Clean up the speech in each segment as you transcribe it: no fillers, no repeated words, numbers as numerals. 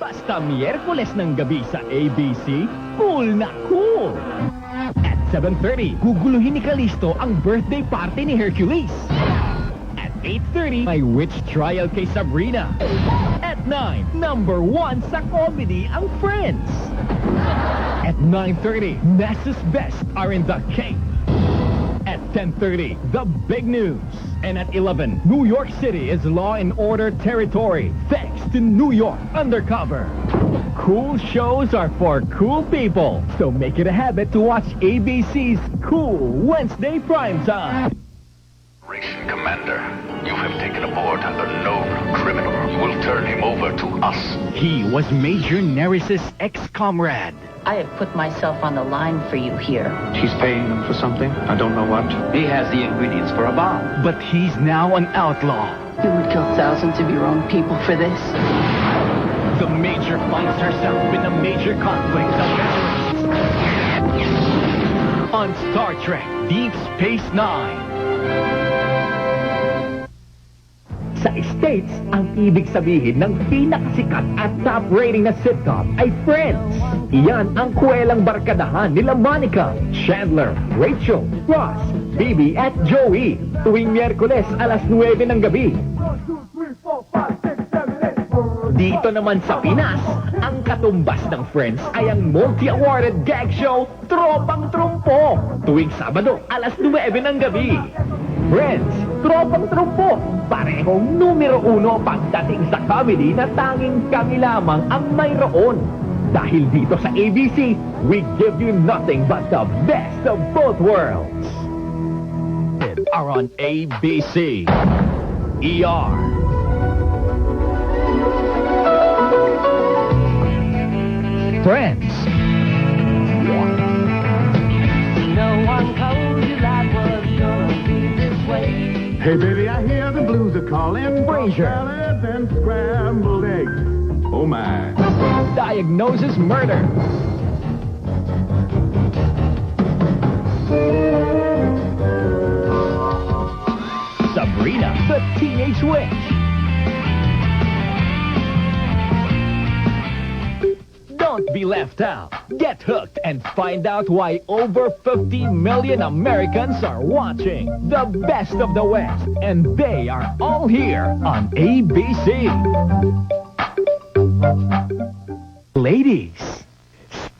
Basta Miyerkules ng gabi sa ABC, cool na cool! At 7:30, guguluhin ni Callisto ang birthday party ni Hercules. At 8:30, may witch trial kay Sabrina. At 9, number 1 sa comedy ang Friends. At 9:30, Nessa's best are in the cake. At 10:30, the big news. And at 11, New York City is law and order territory, thanks to New York Undercover. Cool shows are for cool people, so make it a habit to watch ABC's Cool Wednesday Primetime. Operation Commander, you have taken aboard a known criminal. You will turn him over to us. He was Major Neris's ex-comrade. I have put myself on the line for you here. She's paying them for something. I don't know what. He has the ingredients for a bomb. But he's now an outlaw. You would kill thousands of your own people for this. The Major finds herself in a major conflict of interest. On Star Trek Deep Space Nine. Sa States, ang ibig sabihin ng pinakasikat at top rating na sitcom ay Friends. Iyan ang kuwelang barkadahan nila Monica, Chandler, Rachel, Ross, Phoebe at Joey. Tuwing Miyerkules alas 9 ng gabi. Dito naman sa Pinas, ang katumbas ng Friends ay ang multi-awarded gag show Tropang Trumpo. Tuwing Sabado alas 9 ng gabi. Friends, Tropang Trumpo, parehong numero 1 pagdating sa comedy na tanging kami lamang ang mayroon. Dahil dito sa ABC, we give you nothing but the best of both worlds. Are on ABC. ER. Friends. No one told you that was gonna be this way. Hey baby, I hear the blues are calling for Frasier. salads and scrambled eggs. Oh my. Diagnosis Murder. Sabrina, the Teenage Witch. Don't be left out. Get hooked and find out why over 50 million Americans are watching the best of the West. And they are all here on ABC. Ladies,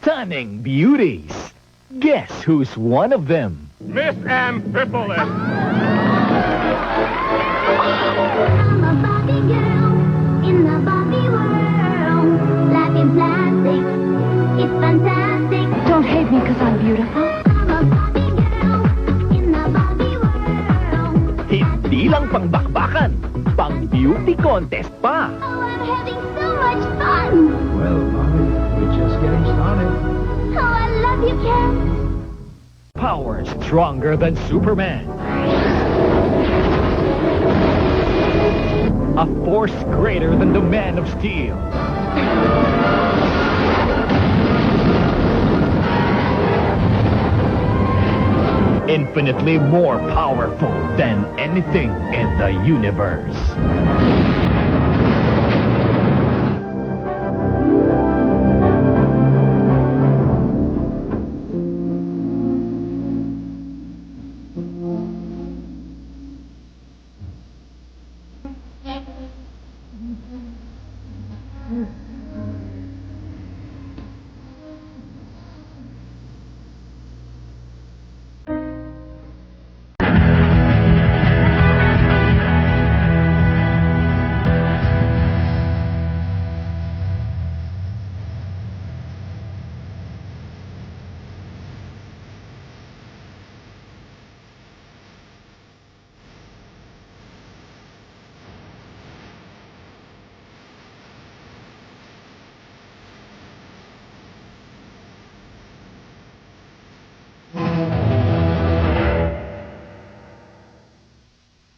stunning beauties. Guess who's one of them? Miss Amphipolis. I'm a Barbie girl in the Barbie world. Life in plastic, it's fantastic. Don't hate me because I'm beautiful. I'm a Barbie girl in the Barbie world. Hindi lang pangbakbakan, pang beauty contest pa. Oh, I'm having so much fun. Well, Bobby, we're just getting started. Oh, I love you, Ken. Power stronger than Superman. A force greater than the Man of Steel. Infinitely more powerful than anything in the universe.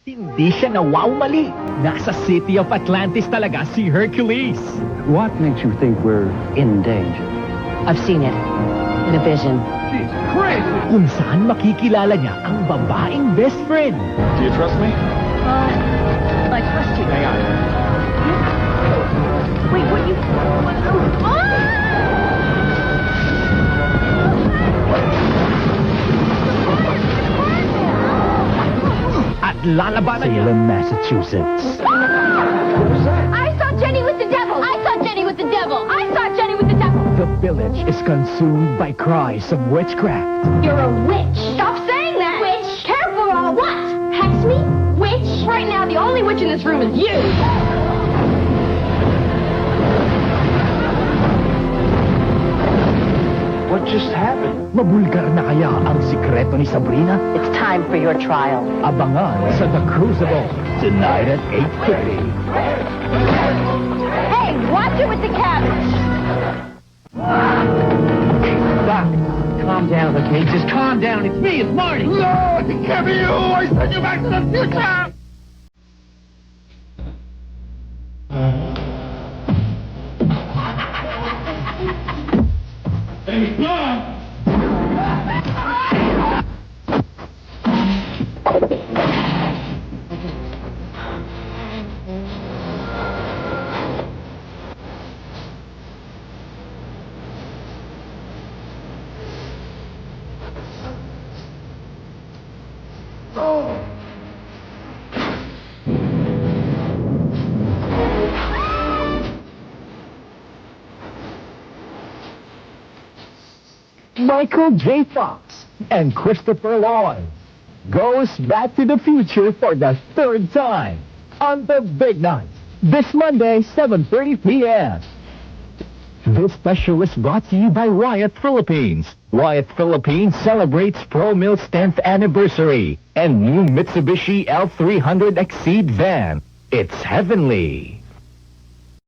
Hindi siya nawawmali. Nasa City of Atlantis talaga si Hercules. What makes you think we're in danger? I've seen it in a vision. She's crazy. Kung saan makikilala niya ang babaeng best friend. Do you trust me? I trust you. Hang on. Wait, what you... paglalabanan niya. Salem, Massachusetts. I saw Jenny with the devil. I saw Jenny with the devil. I saw Jenny with the devil. The village is consumed by cries of witchcraft. You're a witch. Stop saying that. Witch. Careful or what? Hex me? Witch. Right now, the only witch in this room is you. What just happened? Mabulgar na kaya ang sikreto ni Sabrina? It's time for your trial. Abangan sa The Crucible, tonight at 8:30. Hey, watch it with the cabbage. Doc, calm down, okay? Just calm down. It's me, it's Marty. No, it can't be you! I sent you back to the future! Hey, Mom! Michael J. Fox and Christopher Lloyd goes back to the future for the third time on The Big Night. This Monday, 7:30 p.m. This special is brought to you by Wyatt Philippines. Wyatt Philippines celebrates ProMill's 10th anniversary and new Mitsubishi L300 Exceed van. It's heavenly.